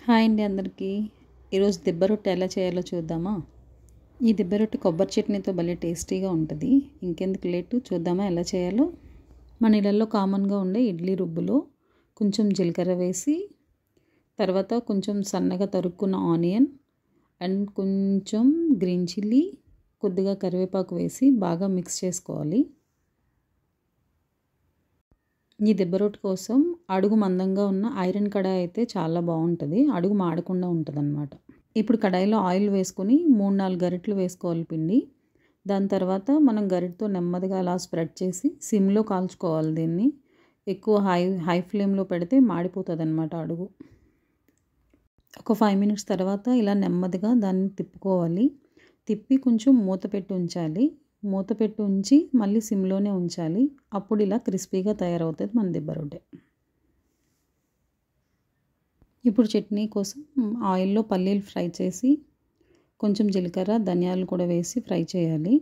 Hi అండి అందరికీ. ఈరోజు దిబ్బ రొట్టె ఎలా చేయాలో చూద్దామా? ఈ దిబ్బ రొట్టె కొబ్బరి చట్నీతో భలే టేస్టీగా ఉంటుంది. ఇంకెందుకు లేటు, చూద్దామా ఎలా చేయాలో. మన ఇళ్ళల్లో కామన్గా ఉండే ఇడ్లీ రుబ్బులో కొంచెం జీలకర్ర వేసి, తర్వాత కొంచెం సన్నగా తరుక్కున్న ఆనియన్ అండ్ కొంచెం గ్రీన్ చిల్లీ, కొద్దిగా కరివేపాకు వేసి బాగా మిక్స్ చేసుకోవాలి. ఈ దిబ్బ రొట్టె కోసం అడుగు మందంగా ఉన్న ఐరన్ కడాయి అయితే చాలా బాగుంటుంది, అడుగు మాడకుండా ఉంటుంది అన్నమాట. ఇప్పుడు కడాయిలో ఆయిల్ వేసుకొని 3-4 గరిటెలు వేసుకోవాలి పిండి. దాని తర్వాత మనం గరిటెతో నెమ్మదిగా అలా స్ప్రెడ్ చేసి సిమ్లో కాల్చుకోవాలి. దీన్ని ఎక్కువ హై ఫ్లేమ్లో పెడితే మాడిపోతుంది అన్నమాట అడుగు. ఒక 5 మినిట్స్ తర్వాత ఇలా నెమ్మదిగా దాన్ని తిప్పుకోవాలి. తిప్పి కొంచెం మూత పెట్టి ఉంచాలి. మూత పెట్టి ఉంచి మళ్ళీ సిమ్లోనే ఉంచాలి. అప్పుడు ఇలా క్రిస్పీగా తయారవుతుంది మన దిబ్బ రొట్టె. ఇప్పుడు చట్నీ కోసం ఆయిల్లో పల్లీలు ఫ్రై చేసి కొంచెం జీలకర్ర, ధనియాలు కూడా వేసి ఫ్రై చేయాలి.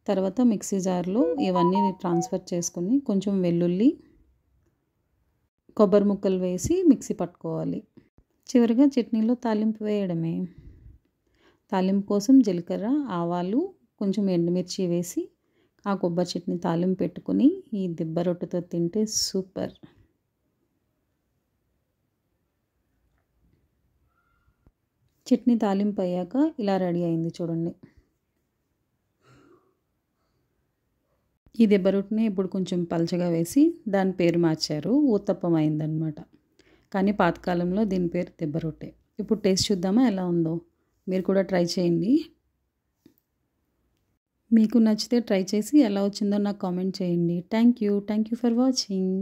తర్వాత మిక్సీ జార్లో ఇవన్నీ ట్రాన్స్ఫర్ చేసుకొని కొంచెం వెల్లుల్లి, కొబ్బరి ముక్కలు వేసి మిక్సీ పట్టుకోవాలి. చివరిగా చట్నీలో తాలింపు వేయడమే. తాలింపు కోసం జీలకర్ర, ఆవాలు, కొంచెం ఎండుమిర్చి వేసి ఆ కొబ్బరి చట్నీ తాలింపు పెట్టుకుని ఈ దిబ్బ రొట్టెతో తింటే సూపర్. చట్నీ తాలింపు అయ్యాక ఇలా రెడీ అయింది చూడండి. ఈ దిబ్బ రొట్టెని ఇప్పుడు కొంచెం పలచగా వేసి దాని పేరు మార్చారు, ఊతప్పం అయిందనమాట. కానీ పాతకాలంలో దీని పేరు దిబ్బ రొట్టె. ఇప్పుడు టేస్ట్ చూద్దామా ఎలా ఉందో. మీరు కూడా ట్రై చేయండి. మీకు నచ్చితే ట్రై చేసి ఎలా వచ్చిందో నాకు కామెంట్ చేయండి. Thank you for watching.